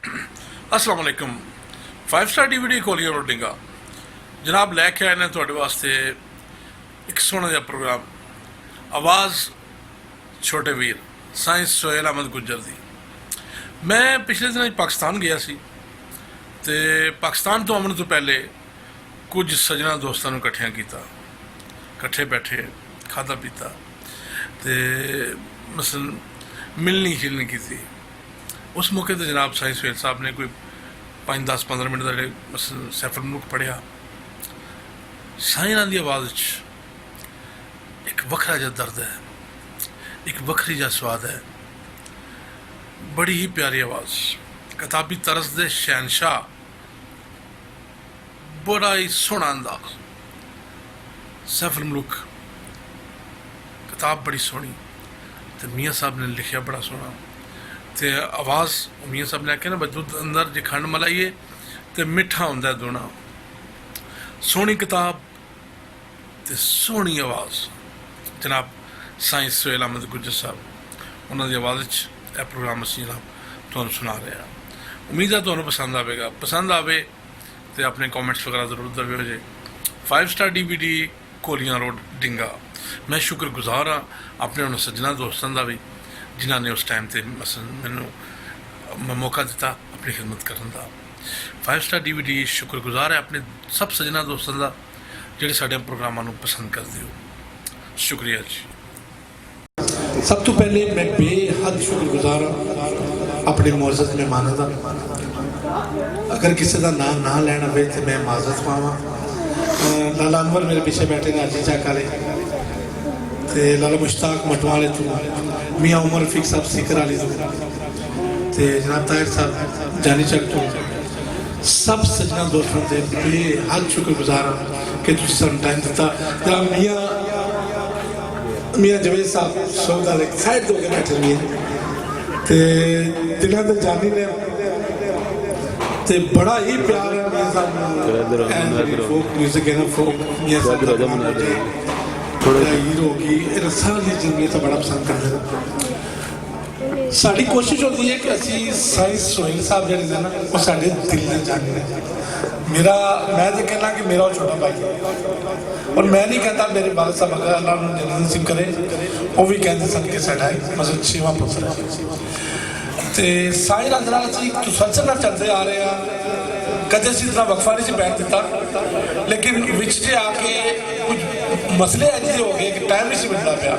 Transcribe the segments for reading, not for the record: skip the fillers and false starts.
अस्सलाम वालेकुम। 5 star DVD कोलियां रोटिंगा जनाब लैके आए ने तुहाडे वास्ते एक सोहना जिहा प्रोग्राम आवाज़ छोटे वीर साइंस सोहेल अहमद गुज्जर दी। मैं पिछले दिनों पाकिस्तान गया सी ते पाकिस्तान तो आने तो पहले कुछ सजना दोस्तों इकट्ठिया किया, इकट्ठे बैठे खादा पीता ते मसलन मिलनी शिलनी की थी। उस मौके पर जनाब साईं सोहेल साहब ने कोई 5-10-15 मिनट का मसलन सैफर मुल्क पढ़िया। साईं की आवाज़ एक वखरा जिहा दर्द है, एक वखरी जिहा स्वाद है, बड़ी ही प्यारी आवाज़, किताबी तरस दे शहनशाह, बड़ा ही सोहना अंदाज। सैफर मुल्क किताब बड़ी सोहनी तो मियाँ साहब ने लिखिया बड़ा सोहना ते आवाज़ मियाँ साहब ने आख्या ना दुध अंदर जे खंड मलाइए तो मिठा होंदा दोना। सोहनी किताब ते सोहनी आवाज़ जनाब साईं सोहेल अहमद गुज्जर साहब उन्होंने आवाज़ यह प्रोग्राम असीं जनाब तुहानूं सुना रहे हैं। उम्मीद है तुहानूं पसंद आएगा, पसंद आवे तो अपने कॉमेंट्स वगैरह जरूर दवियो जे। 5 स्टार DVD कोलियां रोड डिंगा। मैं शुक्रगुजार हाँ अपने उन्होंने सज्जना दोस्तों का भी जिन्होंने उस टाइम पर मसलन मैनू मौका दिता अपनी खिदमत करने का। 5 स्टार DVD शुक्रगुजार है अपने सब सज्जना दोस्तों का ਜਿਹੜੇ ਸਾਡੇ प्रोग्रामों को पसंद करते हो। शुक्रिया जी। सब तो पहले मैं बेहद शुक्रगुजार हाँ अपने मुअज़्ज़ज़ मेहमानों का। अगर किसी का नाम ना लैना पे तो मैं माजरत पावा। लाला अनवर मेरे पीछे बैठे ने अजी चक वाले तो लाला मुश्ताक मटवाले तो मियाँ उमर रफीक साहब सीकर वाली तो जनाब ताहिर साहब जानी चक तो सब सजना दोस्तों से बेहद शुक्रगुजार हाँ कि तुम सानू टाइम दिता। जनाब मियाँ जवेद साहब सौदा साइड हो के बैठे मियाँ तो दिलों तो जानी ने ते बड़ा ही प्यार है मियाँ साहब फोक म्यूजिक है ना, फोक मियाँ साहब हीरो की सारी जिंदगी तो बड़ा पसंद करते हैं। साड़ी कोशिश होती है कि असी साईं सोहेल साहब जो है ना वो साढ़े दिल में जाने। मेरा मैं तो कहना कि मेरा वो छोटा भाई है और मैं नहीं कहता मेरे वालिद साहब अगर अल्लाह उन्हें जन्नत नसीब करे वो भी कहते सन कि साढ़ा मतलब 6वां पुत्र है। तो साईं रांदरा तसलसल में चलते आ रहे हैं, कदे असीं इतना वक्फा नहीं बैठ दिता, लेकिन विच जे आके कुछ मसले ऐसे हो गए कि टाइम नहीं मिलता पाया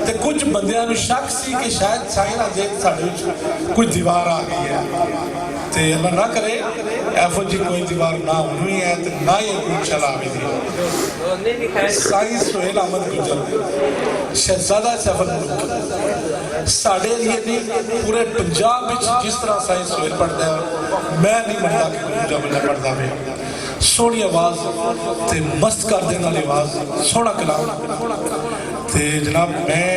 तो कुछ बंदियां शक सी कि शायद साईं रांदे साढ़े कुछ दीवार आ गई है। तो अल्लाह ना करे एफो जी कोई दीवार ना होनी है तो ना ही इंशाल्लाह आवेगी। साईं सोहेल अहमद गुज्जर शहजादा सैफर मुल्क साढ़े लिए नहीं पूरे पंजाब में जिस तरह साईं सोहेल पढ़ता है मैं नहीं मनता कि दूजा बंदा पढ़ता पे। सोहनी आवाज़ ते मस्त कर देने वाली आवाज़, सोहना कलाम। तो जनाब मैं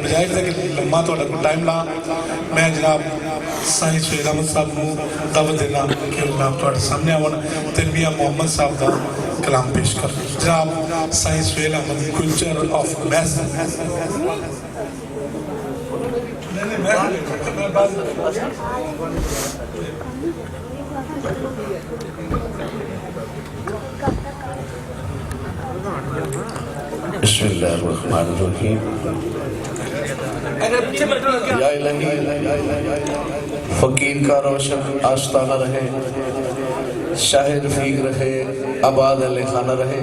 बजाय थे कि लम्मा थोड़ा को टाइम ला, मैं जनाब साईं सोहेल अहमद साहब को दावत देना कि जनाब थोड़े सामने आवन तो मियाँ मोहम्मद साहब का कलाम पेश कर। जनाब साईं सोहेल अहमद गुज्जर ऑफ मैस। बिस्मिल्लाहिर्रहमानिर्रहीम। या इलाही फकीर का रोशन आस्ताना रहे, शाहिद रफीक रहे, आबाद अली खाना रहे,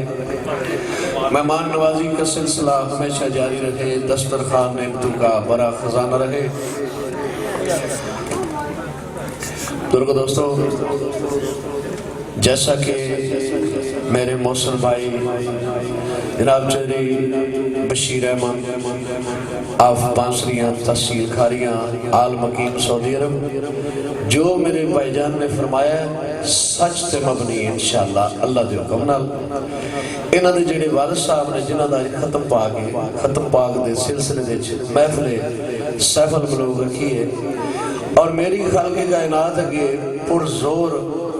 मेहमान नवाजी का सिलसिला हमेशा जारी रहे, दस्तरखान नेमतों का बड़ा खजाना रहे। दुर्ग दोस्तों, जैसा कि मेरे मौसम भाई जनाब चौधरी बशीर अहमद आफ बांसरियाँ तहसील खारियाँ आल मकीम सऊदी अरब जो मेरे भाईजान ने फरमाया सच से मबनी इंशाअल्लाह अल्लाह के हुक्म नाल इन्हां दे जिहड़े वालिद साहब ने जिन्हां दा खत्म पाक दे सिलसिले दे महफिल सैफुल मलूक रखी है और मेरी खालके कायनात अगे पुरजोर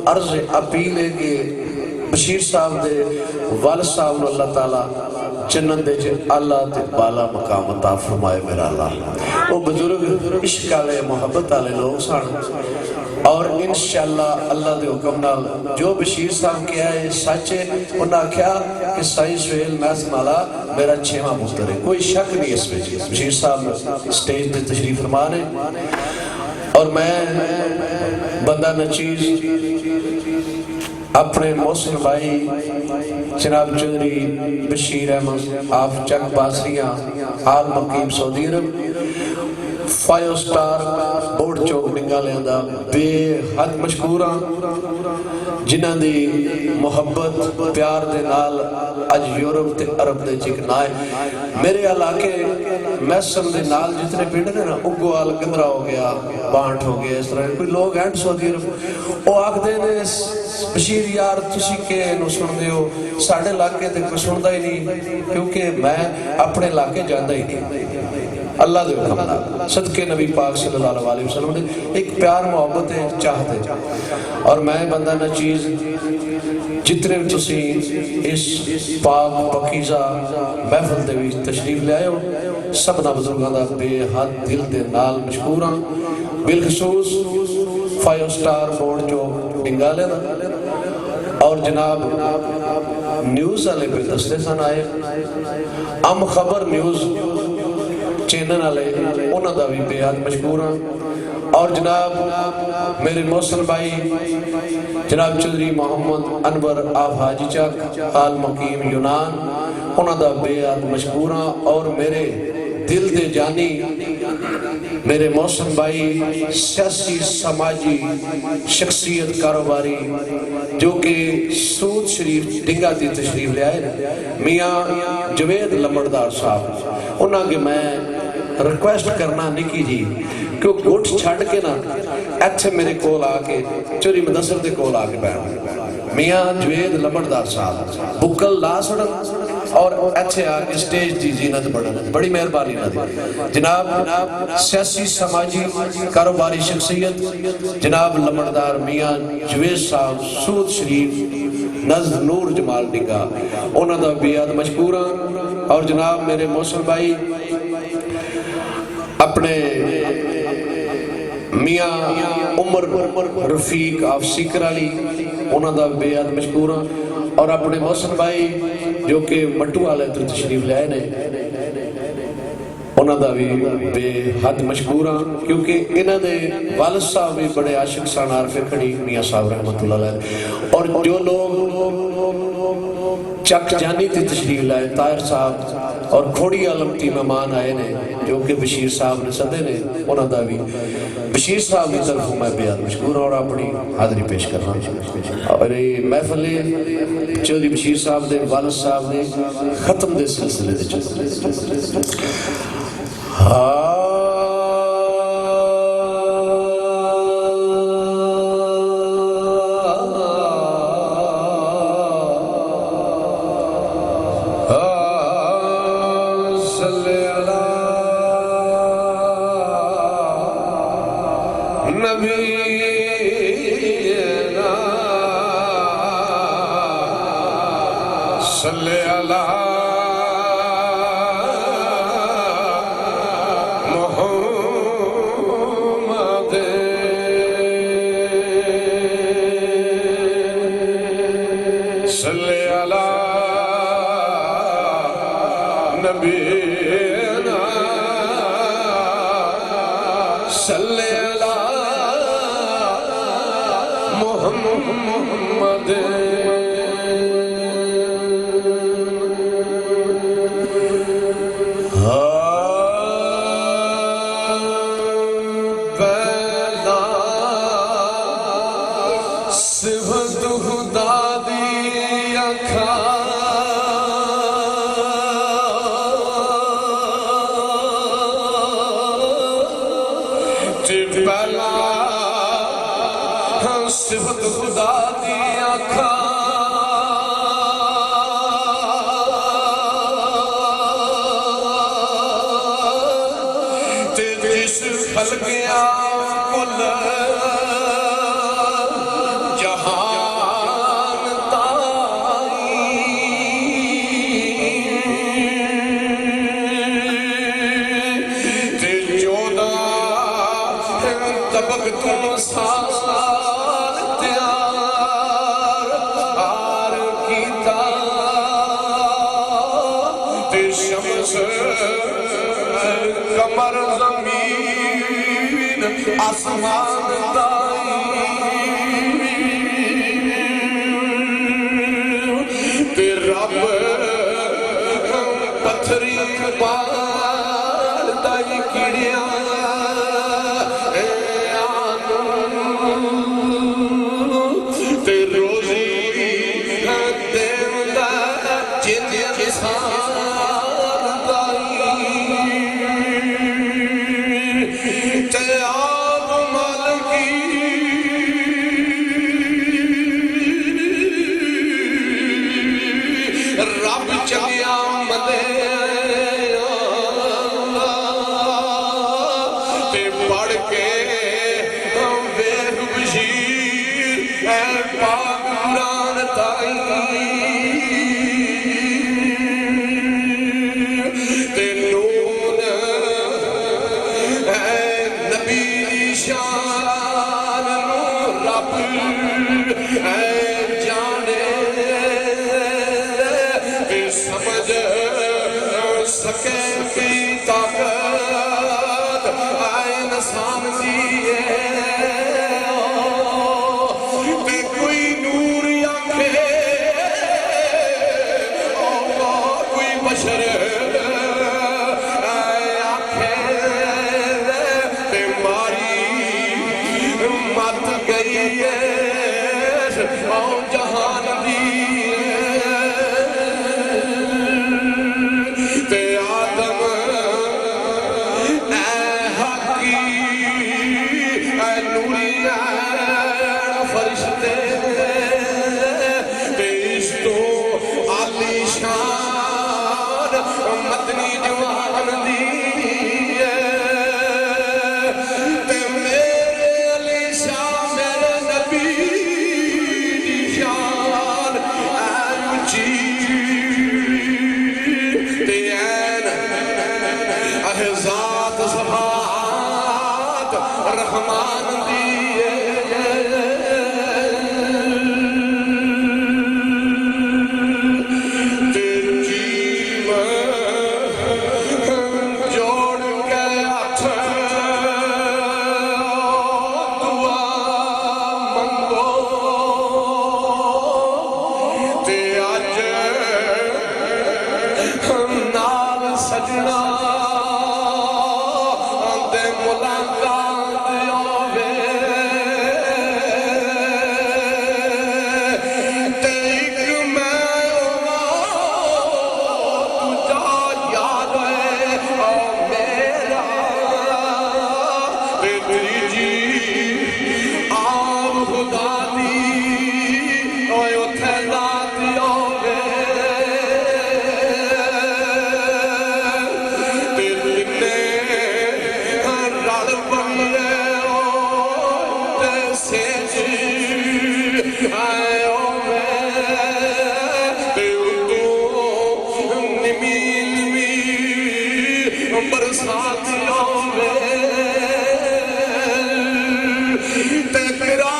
अर्ज अपील है कि बशीर साहब दे वालिद साहब नूं अल्लाह ताला जन्नत दे आला ते बाला मकाम अता फरमाए। मेरा अल्लाह वो बुजुर्ग इश्क वाले मोहब्बत वाले लोग सन और इंशाअल्लाह अल्लाह के हुक्म नाल जो बशीर साहब कहा है सच है। उन्हें आख्या कि साईं सुहेल मैथ माला मेरा 6वां पुत्र है, कोई शक नहीं इस विच। बशीर साहब स्टेज पर तशरीफ फरमा ने और मैं बंदा नचीज अपने मोहसिन भाई जनाब चौधरी बशीर अहमद आप चक बासरिया आल मकीम सऊदी अरब 5 स्टार बोर्ड चौक निकालिया दा बेहद मशहूर हाँ जिन्हां दी मुहब्बत प्यार दे नाल अज यूरोप ते अरब दे चिक ना है। मेरे इलाके मैसम दे नाल जितने पिंड ने ना उगवाल गंदरा हो गया बांट हो गया इस तरह कोई लोग हैं सऊदी अरब वो आखते ने बशीर यार तुसी के नु सुनदे हो साडे इलाके ते कोई सुनदा ही नहीं क्योंकि मैं अपने इलाके जांदा ही नहीं। अल्लाह दे हुक्म नाल सदके नबी पाक सल्लल्लाहु अलैहि वसल्लम ने एक प्यार मोहब्बत है चाहते और मैं बंदा नचीज जितने भी तुसी इस पाक पकीज़ा महफिल दे विच तशरीफ ले आए हो सबना बुजुर्गों का बेहद दिल दे नाल मशहूर हाँ बिलखसूस 5 स्टार बोर्ड जो डिंगाले दा और जनाब न्यूज़ वाले पे दसते सन आए अम खबर न्यूज़ चैनल वाले उन्होंने भी बेहद मशहूर हाँ और जनाब मेरे मोहसिन भाई जनाब चौधरी मोहम्मद अनवर आप हाजी चक आल मकीम यूनान उन्होंने बेहद मशहूर हाँ और मेरे दिल दे जानी मेरे मोहसिन भाई सियासी समाजी शख्सियत कारोबारी जो कि सूद शरीफ डिंगा की तशरीफ ले आए मियाँ जवेद लंबड़दार साहब उन्होंने मैं रिक्वेस्ट करना निकी जी कि गुट छड़ के ना इत्थे मेरे कोल आके चोरी मुदस्सर दे कोल आके बैठ मियाँ जवेद लंबड़दार साहब बुक्कल ला सड़न और इत्थे आके स्टेज की जीनत बढ़न बड़ी मेहरबानी ना जनाब सियासी समाजी कारोबारी शख्सियत जनाब लंबड़दार मियाँ जवेद साहब सूद शरीफ नज़र नूर जमाल डिंगा उन्होंने बेहद मशहूर और जनाब मेरे मोहसिन भाई अपने मियाँ उमर रफीक आप सीकर वाली उन्होंने बेहद मशहूर और अपने मोहसिन भाई जो कि मट्टू वाले तो तशरीफ ले आए ने उन्होंने भी बेहद मशहूर हाँ क्योंकि इन्हों के वालिद साहब भी बड़े आशिक सन आरफे खड़ी मियाँ साहब रहमतुल्लाह अलैह और जो लोग चक जानी की तशरीफ लाए ताहिर साहब और खोड़ी आलम की मेहमान आए ने जो कि बशीर साहब ने सदे ने उन्होंने भी बशीर साहब की तरफ मैं बेहद मशहूर और अपनी हाजिरी पेश करना और ये महफिल चौधरी बशीर साहब के वालिद साहब ने खत्म के सिलसिले तबक तुम सा आसमान ताई ते रब पत्थरी बाल ताई कीड़िया ते रोजी देवता जिन इंसान ताई आप मालकी रब चलिया मदे ते पढ़ के वेख बशीर ऐ पाक कुरान ताई ते नून ऐ नबी दी शान नू रब ऐ जाने ते समझ सके की ताकत आए इंसान दी ते कोई नूर आखे कोई बशर आखे ते मारी मत गई है जहान दी ते आदम ऐ हकी ऐ नूरिया फरिश्ते ते इस तो आलीशान मदनी जवान दी ते मेरे अलीशान मेरे नबी दी शान ऐ ऊंची ते ऐन अहजात सफात रहमान दी ते जीव जोड़ के हथ दुआ मंगो ते अज नाल सजना दे मुलाकात होवे ते एक मैं तुझा याद है ओ मेरा ते जी आप खुदा दी ओए उथे रात होवे ते तिन्ने रल बनिए ते सेज आए ते उतों निमी निमी बरसात होवे ते किरा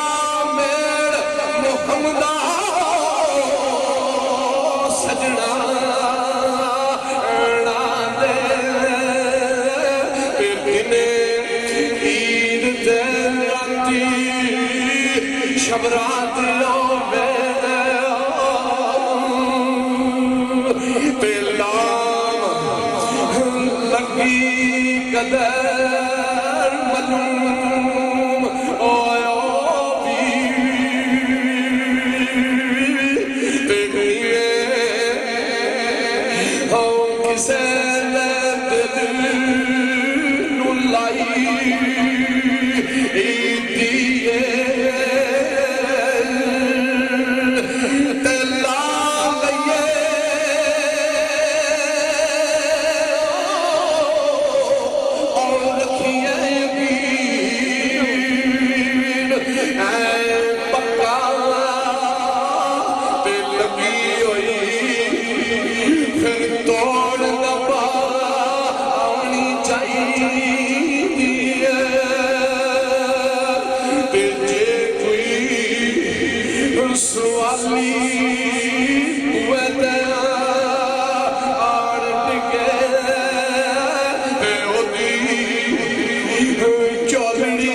मेर मुहम्मदा सजना दे ते दिने ईद ते राती शबरात होवे ते लाम लगी कदर मलूम ओयो भी ते नीवे हो किसे दिल नू लाई दिए ते ला लइए और रखिए यकीन ऐ पक्का ते लगी होई फिर तोड़ न पानी चाहिए ते जे कोई सवाली आड़ टिके ते ओदी चौधरी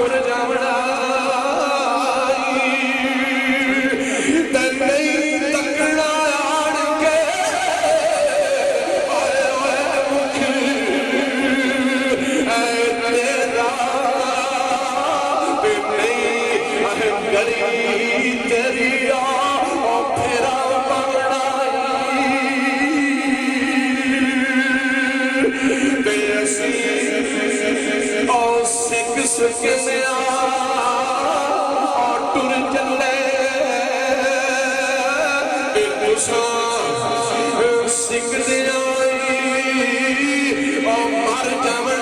तुर जावना ते नहीं तकना आड़ के ओए ओए मुख ऐ तेरा ते नहीं गली तेरी आ फेरा पवना ते असी ओ सिख सकिया और टुर चले सिख दिया मर जावना